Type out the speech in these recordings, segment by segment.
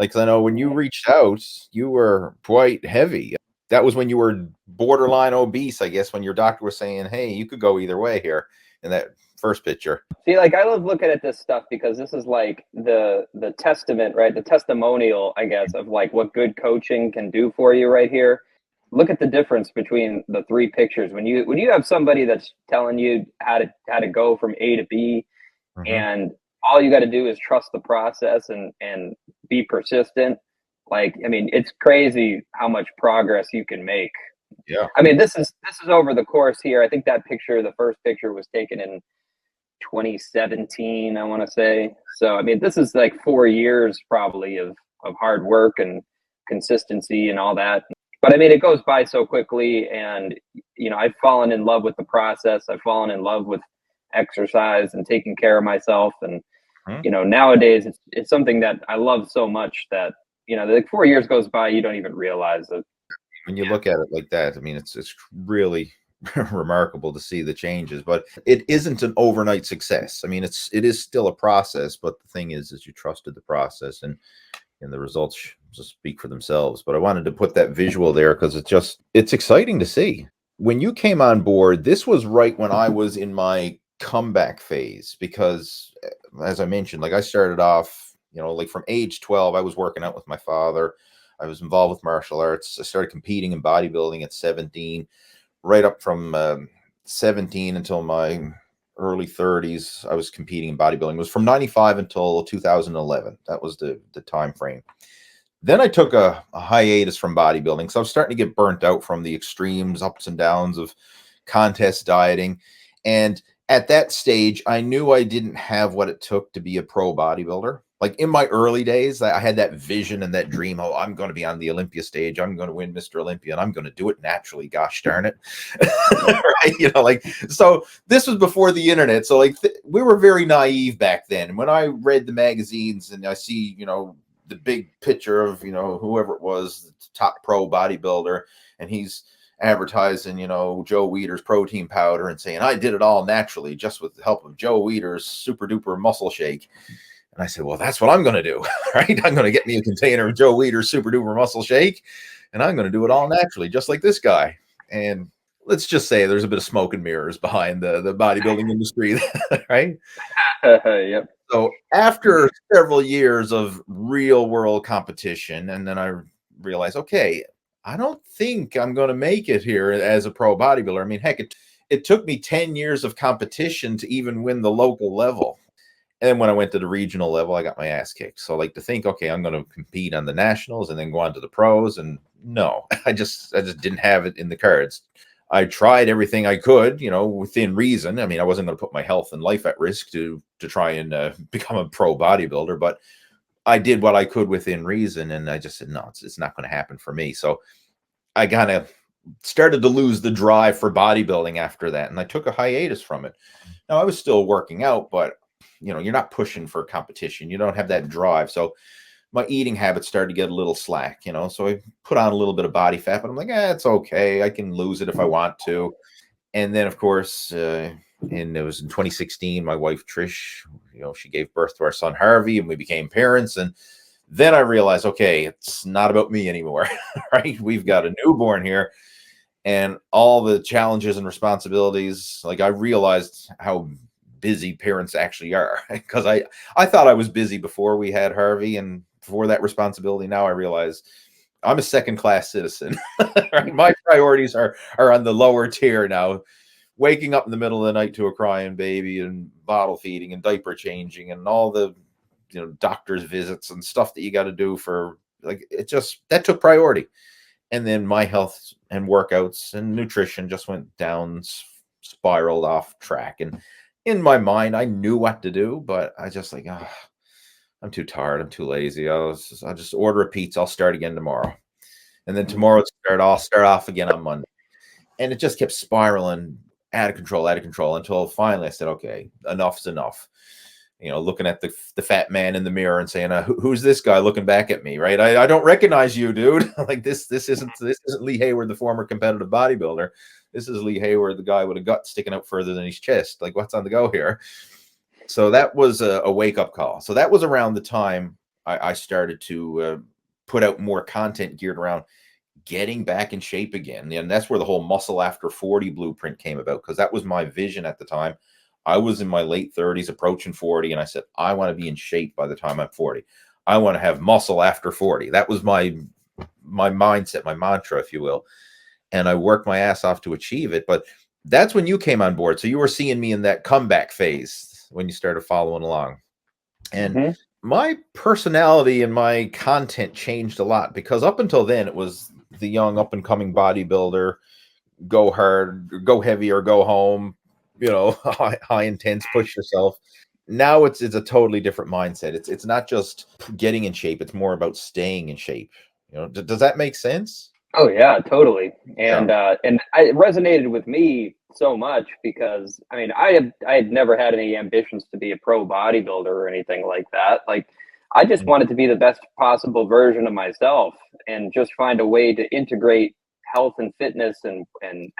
Like, I know when you reached out, you were quite heavy. That was when you were borderline obese, I guess, when your doctor was saying, hey, you could go either way here in that first picture. See, like I love looking at this stuff because this is like the testament, right? The testimonial, I guess, of like what good coaching can do for you right here. Look at the difference between the three pictures. When you have somebody that's telling you how to go from A to B, Mm-hmm. and all you got to do is trust the process and be persistent. Like, I mean, it's crazy how much progress you can make. Yeah. I mean, this is over the course here. I think that picture, the first picture, was taken in 2017, I want to say. So, I mean, this is like 4 years probably of hard work and consistency and all that. But I mean, it goes by so quickly. And, I've fallen in love with the process. I've fallen in love with exercise and taking care of myself. And, Mm-hmm. nowadays it's something that I love so much that, like 4 years goes by, you don't even realize it. When you look at it like that, I mean, it's really remarkable to see the changes, but it isn't an overnight success. I mean, it is still a process, but the thing is you trusted the process, and the results just speak for themselves. But I wanted to put that visual there because it's exciting to see. When you came on board, this was right when I was in my comeback phase, because as I mentioned, like I started off, like from age 12, I was working out with my father. I was involved with martial arts. I started competing in bodybuilding at 17, right up from 17 until my early 30s. I was competing in bodybuilding. It was from 95 until 2011. That was the time frame. Then I took a hiatus from bodybuilding. So I was starting to get burnt out from the extremes, ups and downs of contest dieting. And at that stage, I knew I didn't have what it took to be a pro bodybuilder. Like in my early days, I had that vision and that dream. Oh, I'm going to be on the Olympia stage. I'm going to win Mr. Olympia, and I'm going to do it naturally. Gosh darn it. Right? Like, so this was before the internet. So like we were very naive back then. When I read the magazines and I see, the big picture of, whoever it was, the top pro bodybuilder, and he's advertising, Joe Weider's protein powder and saying, I did it all naturally just with the help of Joe Weider's super duper muscle shake. And I said, well, that's what I'm going to do, right? I'm going to get me a container of Joe Weider's super duper muscle shake, and I'm going to do it all naturally, just like this guy. And let's just say there's a bit of smoke and mirrors behind the bodybuilding industry, right? Yep. So after several years of real world competition, and then I realized, okay, I don't think I'm going to make it here as a pro bodybuilder. I mean, heck, it took me 10 years of competition to even win the local level. And then when I went to the regional level, I got my ass kicked. So like to think, okay, I'm going to compete on the nationals and then go on to the pros. And no, I just didn't have it in the cards. I tried everything I could, within reason. I mean, I wasn't going to put my health and life at risk to try and become a pro bodybuilder, but I did what I could within reason. And I just said, no, it's not going to happen for me. So I kind of started to lose the drive for bodybuilding after that. And I took a hiatus from it. Now I was still working out, but you're not pushing for competition. You don't have that drive. So my eating habits started to get a little slack, so I put on a little bit of body fat, but I'm like, it's okay. I can lose it if I want to. And then of course, and it was in 2016, my wife, Trish, she gave birth to our son, Harvey, and we became parents. And then I realized, okay, it's not about me anymore, right? We've got a newborn here and all the challenges and responsibilities. Like I realized how busy parents actually are, because I thought I was busy before we had Harvey and before that responsibility. Now I realize I'm a second-class citizen. Right? My priorities are on the lower tier now. Waking up in the middle of the night to a crying baby and bottle feeding and diaper changing and all the doctor's visits and stuff that you got to do for, like, that took priority. And then my health and workouts and nutrition just went down, spiraled off track. And in my mind, I knew what to do, but I just like, I'm too tired. I'm too lazy. I'll just order a pizza. I'll start again tomorrow. And then tomorrow I'll start off again on Monday. And it just kept spiraling out of control until finally I said, okay, enough's enough. Looking at the fat man in the mirror and saying, who's this guy looking back at me, right? I don't recognize you, dude. Like this isn't Lee Hayward, the former competitive bodybuilder. This is Lee Hayward, the guy with a gut sticking out further than his chest. Like, what's on the go here? So that was a wake-up call. So that was around the time I started to put out more content geared around getting back in shape again. And that's where the whole muscle after 40 blueprint came about, because that was my vision at the time. I was in my late 30s, approaching 40, and I said, I want to be in shape by the time I'm 40. I want to have muscle after 40. That was my mindset, my mantra, if you will. And I worked my ass off to achieve it. But that's when you came on board. So you were seeing me in that comeback phase when you started following along. And Mm-hmm. my personality and my content changed a lot, because up until then it was the young up and coming bodybuilder, go hard, go heavy or go home, high intense, push yourself. Now it's a totally different mindset. It's not just getting in shape, it's more about staying in shape. Does that make sense? Oh yeah, totally. Yeah. And it resonated with me so much because I mean I had never had any ambitions to be a pro bodybuilder or anything like that. Like I just wanted to be the best possible version of myself and just find a way to integrate health and fitness and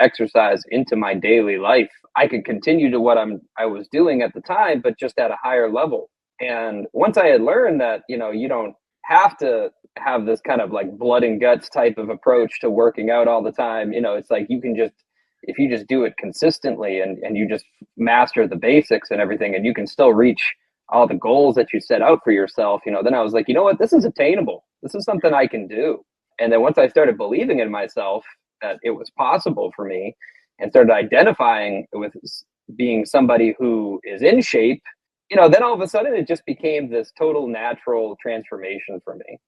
exercise into my daily life. I could continue to what I was doing at the time, but just at a higher level. And once I had learned that, you don't have to have this kind of like blood and guts type of approach to working out all the time. It's like you can just, if you just do it consistently and you just master the basics and everything, and you can still reach all the goals that you set out for yourself, then I was like, you know what, this is attainable. This is something I can do. And then once I started believing in myself that it was possible for me and started identifying with being somebody who is in shape, then all of a sudden it just became this total natural transformation for me.